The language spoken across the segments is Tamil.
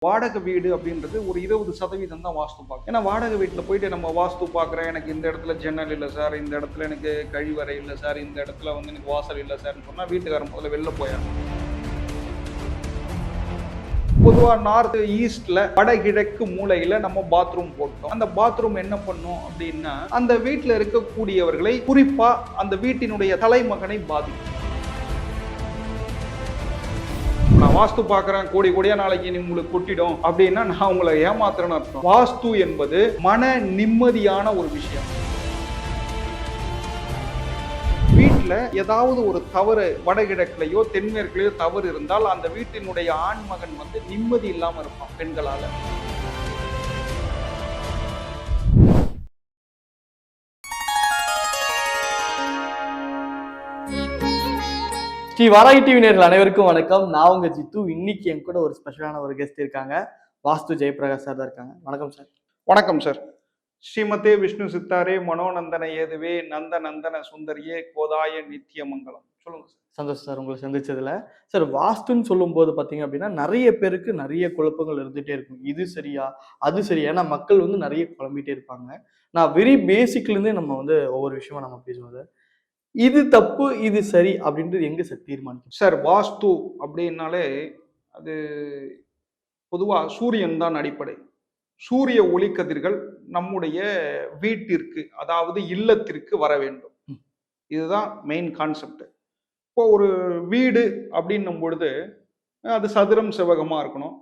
வாடகை வீடு அப்படின்றது ஒரு 20% தான் வாஸ்து பார்க்கும். ஏன்னா வாடகை வீட்டில் போயிட்டு நம்ம வாஸ்து பார்க்குறேன், எனக்கு இந்த இடத்துல ஜன்னல் இல்லை சார், இந்த இடத்துல எனக்கு கழிவறை இல்லை சார், இந்த இடத்துல வந்து எனக்கு வாசல் இல்லை சார்னு சொன்னால் வீட்டுக்காரன் முதல்ல வெளில போயிடணும். பொதுவாக நார்த் ஈஸ்ட்ல வடகிழக்கு மூலையில நம்ம பாத்ரூம் போட்டோம். அந்த பாத்ரூம் என்ன பண்ணும் அப்படின்னா அந்த வீட்டில் இருக்கக்கூடியவர்களை குறிப்பா அந்த வீட்டினுடைய தலைமகனை பாதிக்கும். நான் வாஸ்து பார்க்குறேன், கோடி கோடியா நாளைக்கு உங்களுக்கு கொட்டிடும் அப்படின்னா நான் உங்களை ஏமாத்துறேன்னு அர்த்தம். வாஸ்து என்பது மன நிம்மதியான ஒரு விஷயம். வீட்டில் ஏதாவது ஒரு தவறு வடகிழக்குலையோ தென்மேற்குலையோ தவறு இருந்தால் அந்த வீட்டினுடைய ஆண்மகன் வந்து நிம்மதி இல்லாம இருப்பான் பெண்களால. ஸ்ரீ வாராகி டிவி நேயர்கள் அனைவருக்கும் வணக்கம். நான் உங்க ஜித்து. இன்னைக்கு என் கூட ஒரு ஸ்பெஷலான ஒரு கெஸ்ட் இருக்காங்க. வாஸ்து ஜெயபிரகாஷ் சார் தான் இருக்காங்க. வணக்கம் சார். வணக்கம் சார். ஸ்ரீமதே விஷ்ணு சித்தாரே மனோநந்தன ஏதுவே நந்த நந்தன சுந்தரியே கோதாய நித்திய மங்கலம். சொல்லுங்க சார். சந்தோஷம் சார் உங்களை சந்திச்சதுல. சார், வாஸ்துன்னு சொல்லும் போது பாத்தீங்க அப்படின்னா நிறைய பேருக்கு நிறைய குழப்பங்கள் இருந்துட்டே இருக்கும். இது சரியா அது சரியா, ஏன்னா மக்கள் வந்து நிறைய குழம்பிட்டே இருப்பாங்க. நான் வெரி பேசிக்ல இருந்தே நம்ம வந்து ஒவ்வொரு விஷயமா நம்ம பேசுவோம். இது தப்பு இது சரி அப்படின்றது எங்க சார் தீர்மானிக்கும்? சார், வாஸ்து அப்படின்னாலே அது பொதுவாக சூரியன் தான் அடிப்படை. சூரிய ஒளிக்கதிர்கள் நம்முடைய வீட்டிற்கு, அதாவது இல்லத்திற்கு வர வேண்டும். இதுதான் மெயின் கான்செப்ட். இப்போ ஒரு வீடு அப்படின்னும் பொழுது அது சதுரம் செவ்வகமா இருக்கணும்,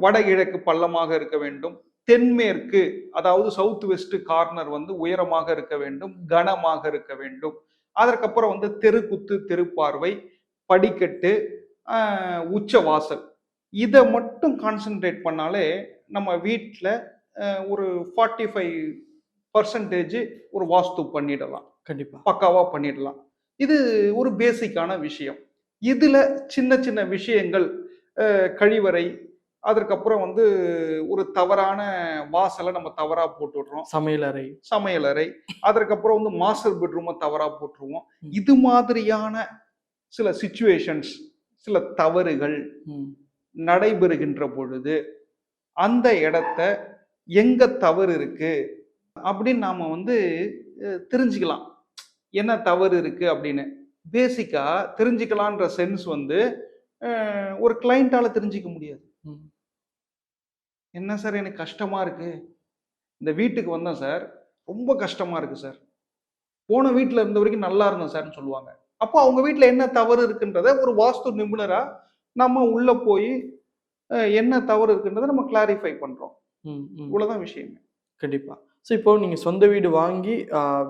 வடகிழக்கு பள்ளமாக இருக்க வேண்டும், தென்மேற்கு அதாவது சவுத் வெஸ்ட் கார்னர் வந்து உயரமாக இருக்க வேண்டும், கனமாக இருக்க வேண்டும். அதற்கப்புறம் வந்து தெருக்குத்து, தெருப்பார்வை, படிக்கட்டு, உச்ச வாசல், இதை மட்டும் கான்சென்ட்ரேட் பண்ணாலே நம்ம வீட்டில் ஒரு 45% ஒரு வாஸ்து பண்ணிடலாம். கண்டிப்பா பக்காவா பண்ணிடலாம். இது ஒரு பேசிக்கான விஷயம். இதுல சின்ன சின்ன விஷயங்கள், கழிவறை, அதற்கப்புறம் வந்து ஒரு தவறான வாசலை நம்ம தவறா போட்டு விடுறோம், சமையலறை, அதற்கப்புறம் வந்து மாஸ்டர் பெட்ரூமை தவறா போட்டுருவோம். இது மாதிரியான சில சிச்சுவேஷன்ஸ், சில தவறுகள் நடைபெறுகின்ற பொழுது அந்த இடத்த எங்க தவறு இருக்கு அப்படின்னு நாம வந்து தெரிஞ்சுக்கலாம். என்ன தவறு இருக்கு அப்படின்னு பேசிக்கா தெரிஞ்சுக்கலான்ற சென்ஸ் வந்து ஒரு கிளைண்டால தெரிஞ்சுக்க முடியாது. என்ன சார் எனக்கு கஷ்டமா இருக்கு, இந்த வீட்டுக்கு வந்தேன் சார், ரொம்ப கஷ்டமா இருக்கு சார், போன வீட்டுல இருந்த வரைக்கும் நல்லா இருந்தேன் சார்னு சொல்லுவாங்க. அப்போ அவங்க வீட்டுல என்ன தவறு இருக்குன்றத ஒரு வாஸ்து நிபுணரா நம்ம உள்ள போய் என்ன தவறு இருக்குன்றதை நம்ம கிளாரிஃபை பண்றோம். இவ்வளவுதான் விஷயம். கண்டிப்பா. ஸோ இப்போ நீங்க சொந்த வீடு வாங்கி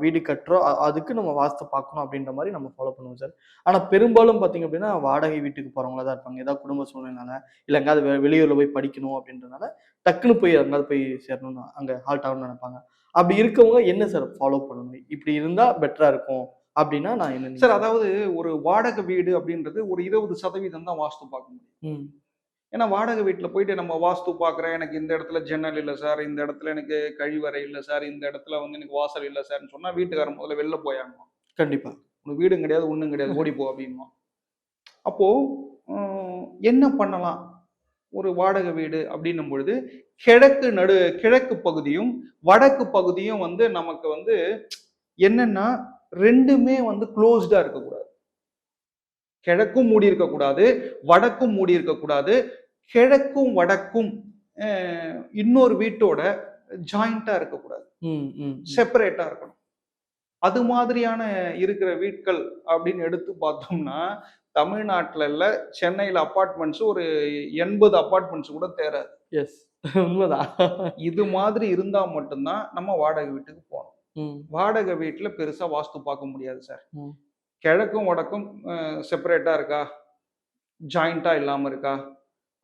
வீடு கட்டுறோம், அதுக்கு நம்ம வாஸ்து பார்க்கணும் அப்படின்ற மாதிரி நம்ம ஃபாலோ பண்ணுவோம் சார். ஆனா பெரும்பாலும் பார்த்தீங்க அப்படின்னா வாடகை வீட்டுக்கு போறவங்களா தான் இருப்பாங்க. ஏதாவது குடும்ப சூழ்நிலைனால இல்லை எங்காவது வெளியூர்ல போய் படிக்கணும் அப்படின்றதுனால டக்குன்னு போய் எங்காவது போய் சேரணும்னு அங்கே ஹால்ட் ஆகணும்னு நினைப்பாங்க. அப்படி இருக்கவங்க என்ன சார் ஃபாலோ பண்ணணும்? இப்படி இருந்தா பெட்டரா இருக்கும் அப்படின்னா நான் என்ன சார்? அதாவது ஒரு வாடகை வீடு அப்படின்றது ஒரு 20% தான் வாஸ்து பார்க்க முடியும். ஏன்னா வாடகை வீட்டில் போயிட்டு நம்ம வாஸ்து பார்க்குறேன், எனக்கு இந்த இடத்துல ஜன்னல் இல்லை சார், இந்த இடத்துல எனக்கு கழிவறை இல்லை சார், இந்த இடத்துல வந்து எனக்கு வாசல் இல்லை சார்னு சொன்னால் வீட்டுக்காரன் முதல்ல வெளில போயாங்கணும். கண்டிப்பா. உனக்கு வீடும் கிடையாது, ஒன்றும் கிடையாது, ஓடிப்போ அப்படின்மா. அப்போது என்ன பண்ணலாம் ஒரு வாடகை வீடு அப்படின்னும் பொழுது, கிழக்கு பகுதியும் வடக்கு பகுதியும் வந்து நமக்கு வந்து என்னன்னா ரெண்டுமே வந்து க்ளோஸ்டா இருக்கக்கூடாது. கிழக்கும் மூடி இருக்கக்கூடாது, வடக்கும் மூடி இருக்கக்கூடாது. கிழக்கும் வடக்கும் இன்னொரு வீட்டோட ஜாயிண்டா இருக்கக்கூடாது, செப்பரேட்டா இருக்கணும். அது மாதிரியான இருக்கிற வீட்கள் அப்படின்னு எடுத்து பார்த்தோம்னா தமிழ்நாட்டில் இல்ல, சென்னையில் அப்பார்ட்மெண்ட்ஸ் ஒரு 80 அப்பார்ட்மெண்ட்ஸ் கூட தேராது. எஸ், உண்மைதான். இது மாதிரி இருந்தா மட்டும்தான் நம்ம வாடகை வீட்டுக்கு போகணும். வாடகை வீட்டுல பெருசா வாஸ்து பார்க்க முடியாது சார். கிழக்கும் வடக்கும் செப்பரேட்டா இருக்கா, ஜாயிண்டா இல்லாம இருக்கா,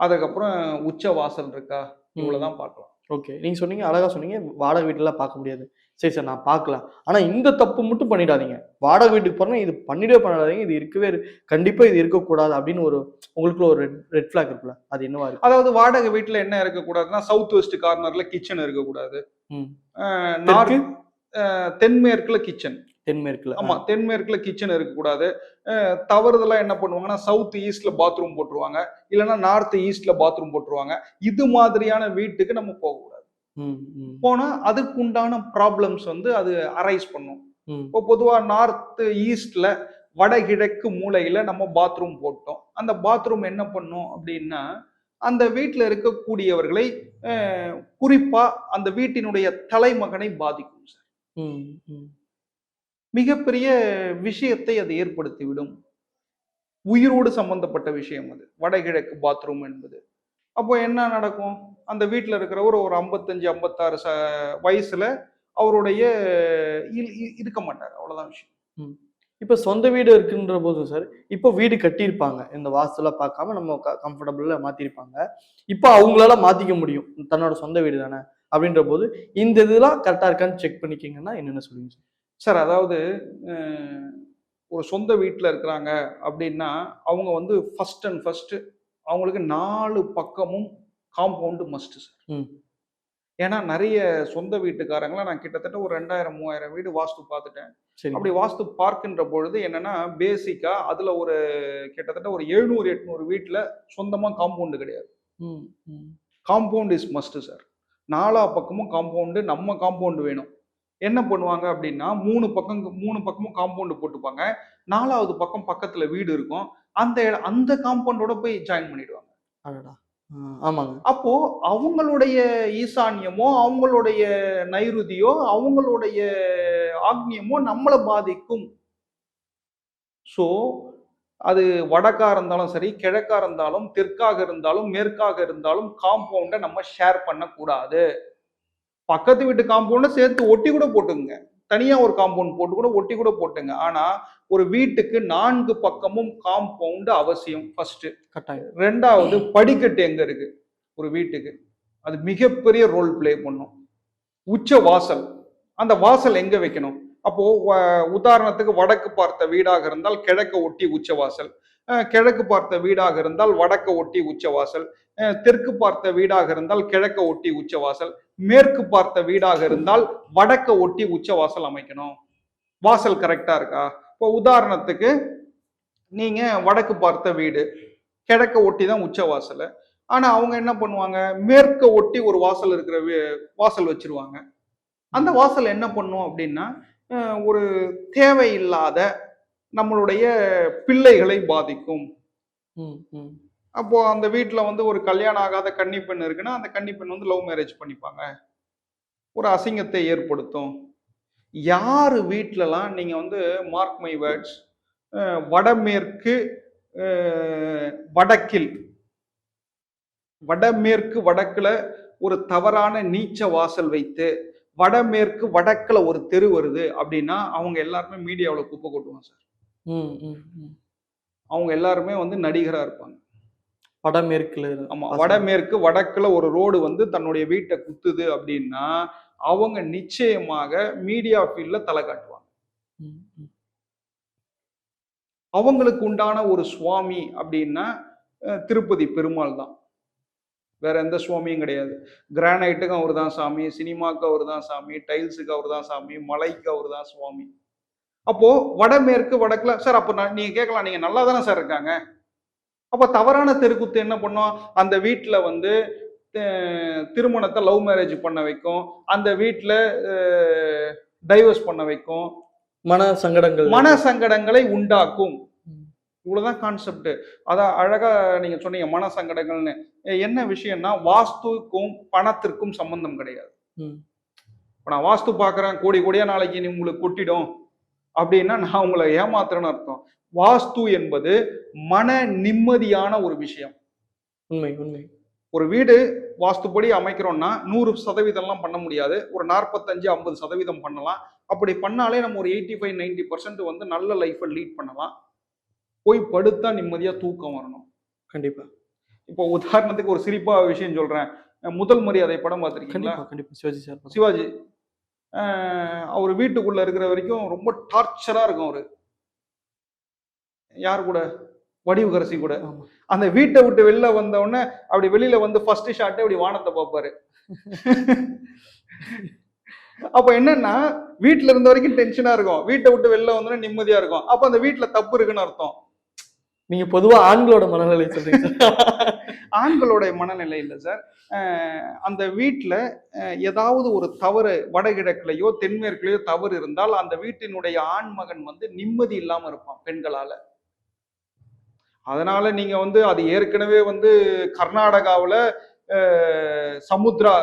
அதுக்கப்புறம் உச்ச வாசல் இருக்கா, இவ்வளவுதான் பார்க்கலாம். ஓகே, நீங்க சொன்னீங்க, அழகா சொன்னீங்க, வாடகை வீட்டுலாம் பார்க்க முடியாது. சரி சார், நான் பார்க்கலாம். ஆனா இந்த தப்பு மட்டும் பண்ணிடாதீங்க. வாடகை வீட்டுக்கு போறேன்னா இது பண்ணிடாதீங்க, இது இருக்கவே கண்டிப்பா இது இருக்கக்கூடாது அப்படின்னு ஒரு உங்களுக்குள்ள ஒரு ரெட் ஃபிளாக் இருக்குல்ல, அது என்னவா இருக்கு? அதாவது வாடகை வீட்டுல என்ன இருக்கக்கூடாதுன்னா சவுத் வெஸ்ட் கார்னர்ல கிச்சன் இருக்கக்கூடாது, தென்மேற்குல கிச்சன். தென்மேற்குல. ஆமா, தென்மேற்குல கிச்சன் இருக்கக்கூடாது. தவறுதலா என்ன பண்ணுவாங்கன்னா, சவுத் ஈஸ்ட்ல பாத்ரூம் போட்டுருவாங்க. இல்லன்னா நார்த் ஈஸ்ட்ல பாத்ரூம் போட்டுருவாங்க. இது மாதிரியான வீட்டுக்கு நம்ம போகக்கூடாது. ம், ம், போனா அதுக்குண்டான ப்ராப்ளம்ஸ் வந்து அது அரைஸ் பண்ணும். ம், இப்போ பொதுவா நார்த் ஈஸ்ட்ல வடகிழக்கு மூலையில நம்ம பாத்ரூம் போட்டோம். அந்த பாத்ரூம் என்ன பண்ணும் அப்படின்னா, அந்த வீட்ல இருக்கக்கூடியவர்களை அ குறிப்பா அந்த வீட்டினுடைய தலைமகனை பாதிக்கும் சார். ம், ம். மிகப்பெரிய விஷயத்தை அது ஏற்படுத்திவிடும். உயிரோடு சம்பந்தப்பட்ட விஷயம் அது. வடகிழக்கு பாத்ரூம் என்பது. அப்போ என்ன நடக்கும்? அந்த வீட்ல இருக்கிறவர் ஒரு 55, 56 வயசுல அவருடைய இருக்க மாட்டாரு. அவ்வளவுதான் விஷயம். ம். இப்ப சொந்த வீடு இருக்குன்ற போது சார், இப்போ வீடு கட்டியிருப்பாங்க. இந்த வாஸ்துலாம் பார்க்காம நம்ம கம்ஃபர்டபுளா மாத்திருப்பாங்க. இப்ப அவங்களால மாத்திக்க முடியும். தன்னோட சொந்த வீடு தானே! அப்படின்ற போது, இந்த இதெல்லாம் கரெக்ட்டா இருக்கான்னு செக் பண்ணிக்கங்கன்னா என்னென்ன சொல்லுவீங்க சார்? சார் அதாவது அ ஒரு சொந்த வீட்ல இருக்கிறாங்க அப்படின்னா, அவங்க வந்து ஃபர்ஸ்ட் அண்ட் ஃபர்ஸ்ட் அவங்களுக்கு 4 பக்கமும் காம்பவுண்ட் மஸ்ட் சார். ம். ஏன்னா நெறைய சொந்த வீட்டுக்காரங்கலாம் நான் கிட்டத்தட்ட ஒரு 2000, 3000 வீடு வாஸ்து பார்த்துட்டேன். சரிங்க. அப்படி வாஸ்து பார்க்கின்ற பொழுது என்னன்னா, பேசிக்கா அதுல ஒரு கிட்டத்தட்ட ஒரு 700, 800 வீட்ல சொந்தமா காம்பவுண்ட் கிடையாது. ம், ம். Compound is must sir. 4 பக்கமும் காம்பவுண்ட் நம்ம காம்பவுண்ட் வேணும். என்ன பண்ணுவாங்க அப்படின்னா, 3 பக்கமும் காம்பவுண்ட் போட்டுப்பாங்க. 4வது பக்கம் பக்கத்துல வீடு இருக்கும். அந்த காம்பவுண்டோட போய் ஜாயின் பண்ணிடுவாங்க. அடடா! ஆமாங்க. அப்போ அவங்களுடைய ஈசான்யமோ, அவங்களுடைய நைருதியோ, அவங்களுடைய ஆக்னியமோ நம்மள பாதிக்கும். ஸோ, அது வடக்கா இருந்தாலும் சரி, கிழக்கா இருந்தாலும், தெற்காக இருந்தாலும், மேற்காக இருந்தாலும் காம்பவுண்ட நம்ம ஷேர் பண்ணக்கூடாது. பக்கத்து வீட்டு காம்பவுண்ட சேர்த்து ஒட்டி கூட போட்டுக்கங்க. தனியா ஒரு காம்பவுண்ட் போட்டு கூட ஒட்டி கூட போட்டுங்க. ஆனா, ஒரு வீட்டுக்கு 4 பக்கமும் காம்பவுண்ட் அவசியம் ஃபர்ஸ்ட்டு. கட்டாயம். 2வது படிக்கட்டு எங்க இருக்கு? ஒரு வீட்டுக்கு. அது மிகப்பெரிய ரோல் ப்ளே பண்ணும். உச்ச வாசல். அந்த வாசல் எங்க வைக்கணும்? அப்போ உதாரணத்துக்கு வடக்கு பார்த்த வீடாக இருந்தால் கிழக்க ஒட்டி உச்ச வாசல். கிழக்கு பார்த்த வீடாக இருந்தால் வடக்க ஒட்டி உச்ச வாசல். தெற்கு பார்த்த வீடாக இருந்தால் கிழக்க ஒட்டி உச்ச வாசல். மேற்கு பார்த்த வீடாக இருந்தால் வடக்க ஒட்டி உச்ச வாசல் அமைக்கணும். வாசல் கரெக்டா இருக்கா? இப்போ உதாரணத்துக்கு நீங்க வடக்கு பார்த்த வீடு. கிழக்க ஒட்டி தான் உச்ச வாசல். ஆனா அவங்க என்ன பண்ணுவாங்க? மேற்க ஒட்டி ஒரு வாசல் இருக்கிற வாசல் வச்சிருவாங்க. அந்த வாசல் என்ன பண்ணும் அப்படின்னா, ஒரு தேவையில்லாத நம்மளுடைய பிள்ளைகளை பாதிக்கும். ம், ம். அப்போ அந்த வீட்ல வந்து ஒரு கல்யாணம் ஆகாத கன்னி பெண் இருக்குன்னா, அந்த கன்னி பெண் வந்து லவ் மேரேஜ் பண்ணிப்பாங்க. ஒரு அசிங்கத்தை ஏற்படுத்தும். யாரு வீட்லலாம் நீங்க வந்து மார்க் மை வேர்ட்ஸ் வடமேற்கு அ வடக்கில் வடமேற்கு வடக்குல ஒரு தவறான நீச்ச வாசல் வைத்து, வடமேற்கு வடக்குல ஒரு தெரு வருது அப்படின்னா, அவங்க எல்லாருமே மீடியாவுல குப்பை கொட்டுவாங்க சார். ம், ம், ம். அவங்க எல்லாருமே வந்து நடிகரா இருப்பாங்க. வடமேற்குல ஆமா. வாசல். வடமேற்கு வடக்குல ஒரு ரோடு வந்து தன்னுடைய வீட்ட குத்துது அப்படின்னா, அவங்க நிச்சயமாக மீடியா ஃபீல்ட்ல தல காட்டுவாங்க. ம், ம். அவங்களுக்கு உண்டான ஒரு சுவாமி அப்படின்னா, திருப்பதி பெருமாள் தான். வேற எந்த சுவாமியும் கிடையாது. கிரானைட்டுக்கு அவரு தான் சாமி, சினிமாக்கு அவரு தான் சாமி, டைல்ஸுக்கு அவரு தான் சாமி, மலைக்கு அவரு தான் சுவாமி. அப்போ வடமேற்கு வடக்குல சார் அப்ப நீங்க கேட்கலாம், நீங்க நல்லா தானே சார் இருக்காங்க. அப்ப தவறான தெருக்கூத்து என்ன பண்ணும்? அந்த வீட்ல வந்து அ திருமணத்த லவ் மேரேஜ் பண்ண வைக்கும். அந்த வீட்ல அ டைவர்ஸ் பண்ண வைக்கும். மன சங்கடங்கள். மன சங்கடங்களை உண்டாக்கும். ம், இவ்வளவுதான் கான்செப்ட். அதான் அழகா நீங்க சொன்னீங்க மன சங்கடங்கள்னு. என்ன விஷயம்னா வாஸ்துக்கும் பணத்திற்கும் சம்பந்தம் கிடையாது. ம். இப்ப நான் வாஸ்து பார்க்குறேன் கோடி கோடியா நாளைக்கு நீ உங்களுக்கு கொட்டிடும் அப்படின்னா நான் உங்களை ஏமாத்துறேன்னு அர்த்தம். வாஸ்து என்பது மன நிம்மதியான ஒரு விஷயம். உண்மை, உண்மை. ஒரு வீடு வாஸ்துப்படி அமைக்கிறோம்னா 100% பண்ண முடியாது. ஒரு 45, 50% பண்ணலாம். அப்படி பண்ணாலே நம்ம ஒரு 85, 90% வந்து நல்ல லைஃப்பை லீட் பண்ணலாம். போய் படுத்தா நிம்மதியா தூக்கம் வரணும். கண்டிப்பா. இப்போ உதாரணத்துக்கு ஒரு சிரிப்பா விஷயம் சொல்றேன். முதல் மரியாதை படம் பார்த்திருக்கீங்களா? கண்டிப்பா, கண்டிப்பா. சிவாஜி சார் படம். சிவாஜி. அவரு வீட்டுக்குள்ள இருக்கிற வரைக்கும் ரொம்ப டார்ச்சரா இருக்கும் அவரு. யார் கூட? வடிவுக்கரசி கூட. ஆமா. அந்த வீட்ட விட்டு வெளில வந்த உடனே அப்படி வெளியில வந்து ஃபர்ஸ்ட் ஷாட்டே அப்படி வானத்த பார்ப்பாரு. அப்ப என்னன்னா வீட்டுல இருந்த வரைக்கும் டென்ஷனா இருக்கும், வீட்டை விட்டு வெளில வந்தோன்னா நிம்மதியா இருக்கும். அப்ப அந்த வீட்டுல தப்பு இருக்குன்னு அர்த்தம். நீங்க பொதுவா ஆண்களோட மனநிலை சொல்றீங்க சார். ஆண்களுடைய மனநிலை இல்ல சார். அந்த வீட்ல ஏதாவது ஒரு தவறு வடகிழக்குலயோ தென்மேற்குலயோ தவறு இருந்தால் அந்த வீட்டினுடைய ஆண்மகன் வந்து நிம்மதி இல்லாம இருப்பான் பெண்களால. அதனால நீங்க வந்து அது ஏற்கனவே வந்து கர்நாடகாவுல சமுத்ரா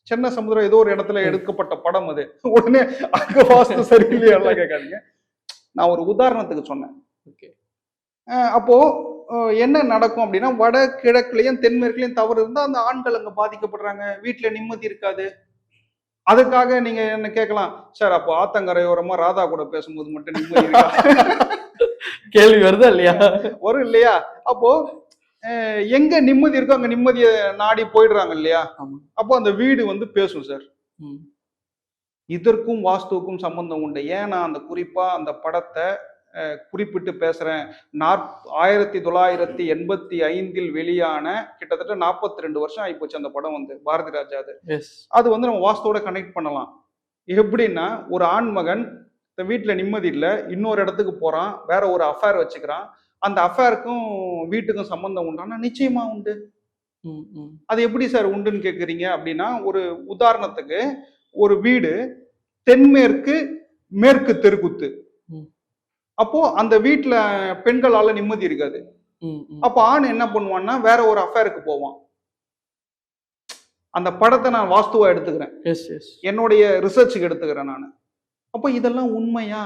சென்னை சமுத்திரம் ஏதோ ஒரு இடத்துல எடுக்கப்பட்ட படம் அது. உடனே அங்க வாஸ்து சரியில்லையா எல்லாம் கேட்காதீங்க. நான் ஒரு உதாரணத்துக்கு சொன்னேன். ஓகே. அப்போ என்ன நடக்கும் அப்படின்னா வடகிழக்குலயும் தென்மேற்குலயும் தவறு இருந்தா அந்த ஆண்கள் அங்க பாதிக்கப்படுறாங்க, வீட்டுல நிம்மதி இருக்காது. அதுக்காக நீங்க என்ன கேட்கலாம், சார் அப்போ ஆத்தங்கரையோரமா ராதா கூட பேசும்போது மட்டும் நிம்மதி இருக்கா? கேள்வி வருதா இல்லையா? வரும் இல்லையா? அப்போ எங்க நிம்மதி இருக்கோ அங்க நிம்மதியை நாடி போயிடுறாங்க இல்லையா? ஆமா. அப்போ அந்த வீடு வந்து பேசும் சார். ம். இதற்கும் வாஸ்துவுக்கும் சம்பந்தம் உண்டு. ஏன் நான் அந்த குறிப்பா அந்த படத்தை குறிப்பிட்டு பேசுறேன். 1985 வெளியான கிட்டத்தட்ட 42 வருஷம் ஆயிப்போச்சு அந்த படம் வந்து, பாரதி ராஜா அது. எஸ். அது வந்து நம்ம வாஸ்துவோட கனெக்ட் பண்ணலாம். எப்படின்னா ஒரு ஆண்மகன் வீட்டுல நிம்மதி இல்ல, இன்னொரு இடத்துக்கு போறான், வேற ஒரு அஃபேர் வச்சுக்கிறான். அந்த அஃபேருக்கும் வீட்டுக்கும் சம்பந்தம் உண்டானா நிச்சயமா உண்டு. ம், ம். அது எப்படி சார் உண்டுன்னு கேக்குறீங்க அப்படின்னா, ஒரு உதாரணத்துக்கு ஒரு வீடு தென்மேற்கு மேற்கு தெருக்குத்து. ம். அப்போ அந்த வீட்டுல பெண்களால நிம்மதி இருக்காது. ம், ம். அப்ப ஆண் என்ன பண்ணுவான்னா வேற ஒரு அஃபேருக்கு போவான். அந்த படத்தை நான் வாஸ்துவா எடுத்துக்கிறேன், எஸ், எஸ். என்னுடைய ரிசர்ச்சுக்கு எடுத்துக்கிறேன் நான். அப்ப இதெல்லாம் உண்மையா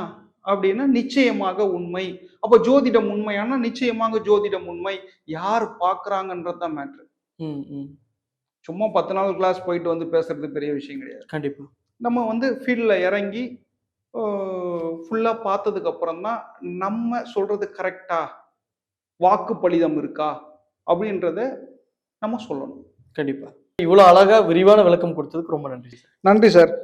அப்படின்னா நிச்சயமாக உண்மை. அப்ப ஜோதிடம் உண்மையானா நிச்சயமாக ஜோதிடம் உண்மை. யார் பாக்குறாங்கன்றது தான் மேட்ரு. ம், ம். சும்மா 10 நாள் கிளாஸ் போயிட்டு வந்து பேசுறது பெரிய விஷயம் கிடையாது. கண்டிப்பா. நம்ம வந்து ஃபீல்ட்ல இறங்கி ஃபுல்லா பார்த்ததுக்கு அப்புறம் தான் நம்ம சொல்றது கரெக்டா, வாக்கு பலிதம் இருக்கா அப்படின்றத நம்ம சொல்லணும். கண்டிப்பா. இவ்வளவு அழகா விரிவான விளக்கம் கொடுத்ததுக்கு ரொம்ப நன்றி சார். நன்றி சார்.